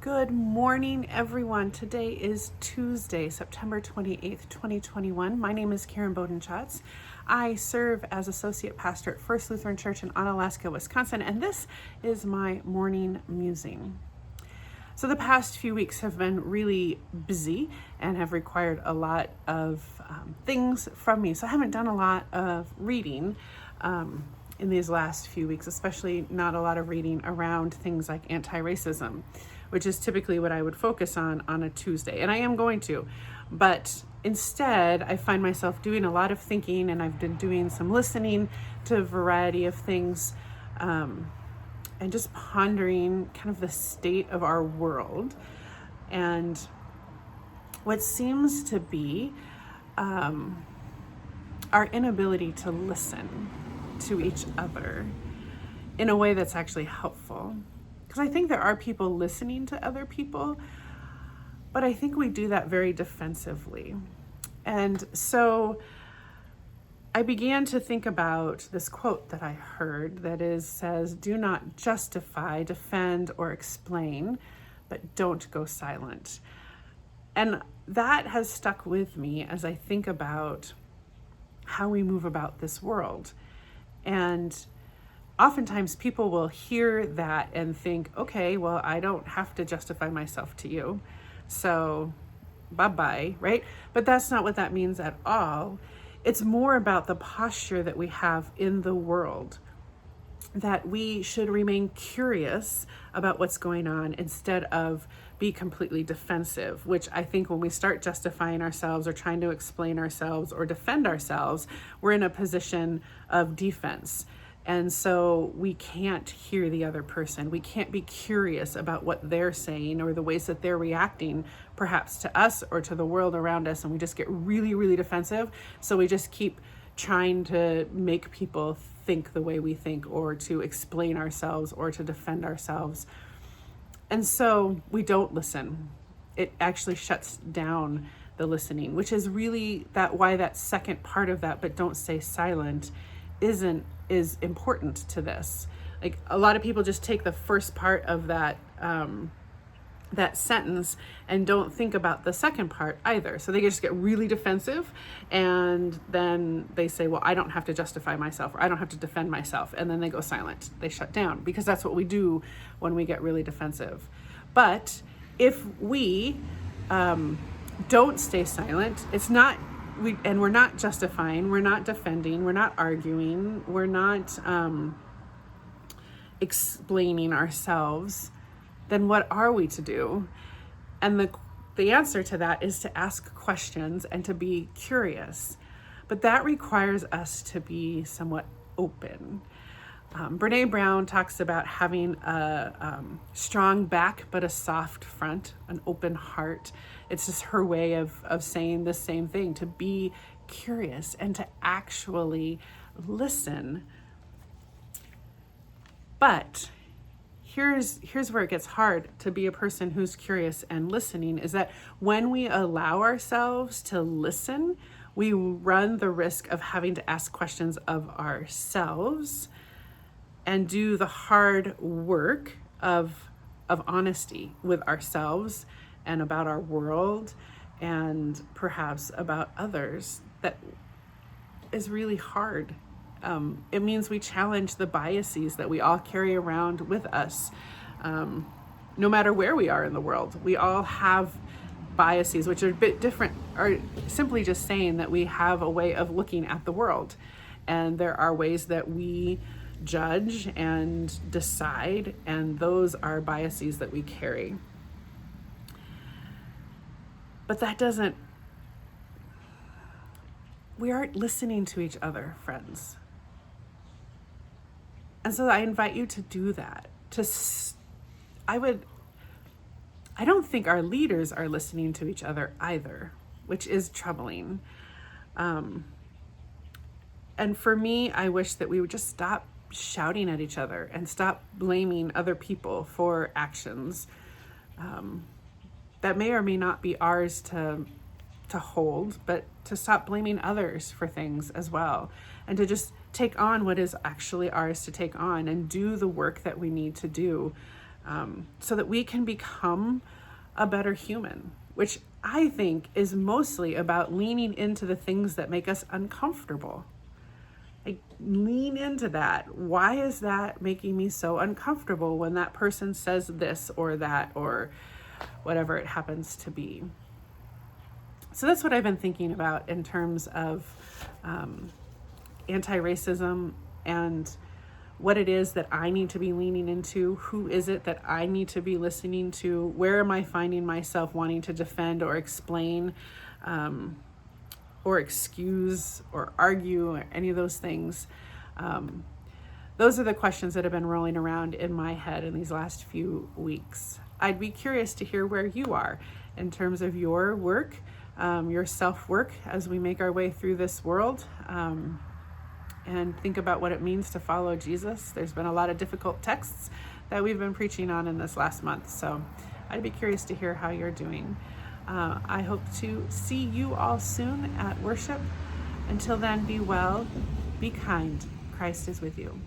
Good morning, everyone. Today is Tuesday, September 28th, 2021. My name is Karen Bodenschatz. I serve as Associate Pastor at First Lutheran Church in Onalaska, Wisconsin, and this is my morning musing. So the past few weeks have been really busy and have required a lot of things from me. So I haven't done a lot of reading in these last few weeks, especially not a lot of reading around things like anti-racism, which is typically what I would focus on a Tuesday. And I am going to, but instead I find myself doing a lot of thinking, and I've been doing some listening to a variety of things, and just pondering kind of the state of our world and what seems to be our inability to listen to each other in a way that's actually helpful. Because I think there are people listening to other people, but I think we do that very defensively. And so I began to think about this quote that I heard that says, "Do not justify, defend, or explain, but don't go silent." And that has stuck with me as I think about how we move about this world. And oftentimes people will hear that and think, okay, well, I don't have to justify myself to you, so bye-bye, right? But that's not what that means at all. It's more about the posture that we have in the world, that we should remain curious about what's going on instead of be completely defensive, which I think when we start justifying ourselves or trying to explain ourselves or defend ourselves, we're in a position of defense. And so we can't hear the other person. We can't be curious about what they're saying or the ways that they're reacting, perhaps to us or to the world around us. And we just get really, really defensive. So we just keep trying to make people think the way we think, or to explain ourselves, or to defend ourselves. And so we don't listen. It actually shuts down the listening, which is really why that second part of that, but don't stay silent, is important to this. Like, a lot of people just take the first part of that sentence and don't think about the second part either. So they just get really defensive, and then they say, well, I don't have to justify myself, or I don't have to defend myself. And then they go silent. They shut down, because that's what we do when we get really defensive. But if we don't stay silent, we're not justifying, we're not defending, we're not arguing, we're not explaining ourselves, then what are we to do? And the answer to that is to ask questions and to be curious. But that requires us to be somewhat open. Brene Brown talks about having a strong back but a soft front, an open heart. It's just her way of saying the same thing, to be curious and to actually listen. But here's where it gets hard to be a person who's curious and listening, is that when we allow ourselves to listen, we run the risk of having to ask questions of ourselves and do the hard work of honesty with ourselves and about our world and perhaps about others. That is really hard. It means we challenge the biases that we all carry around with us. No matter where we are in the world, we all have biases, which are a bit different, or simply just saying that we have a way of looking at the world. And there are ways that we judge and decide, and those are biases that we carry. But we aren't listening to each other, friends. And so I invite you to do that. I don't think our leaders are listening to each other either, which is troubling. And for me, I wish that we would just stop shouting at each other and stop blaming other people for actions that may or may not be ours to hold, but to stop blaming others for things as well, and to just take on what is actually ours to take on and do the work that we need to do so that we can become a better human, which I think is mostly about leaning into the things that make us uncomfortable. Like, lean into that. Why is that making me so uncomfortable when that person says this or that or whatever it happens to be? So that's what I've been thinking about in terms of anti-racism and what it is that I need to be leaning into. Who is it that I need to be listening to? Where am I finding myself wanting to defend or explain or excuse or argue or any of those things? Those are the questions that have been rolling around in my head in these last few weeks. I'd be curious to hear where you are in terms of your work, your self-work as we make our way through this world, and think about what it means to follow Jesus. There's been a lot of difficult texts that we've been preaching on in this last month, so I'd be curious to hear how you're doing. I hope to see you all soon at worship. Until then, be well, be kind. Christ is with you.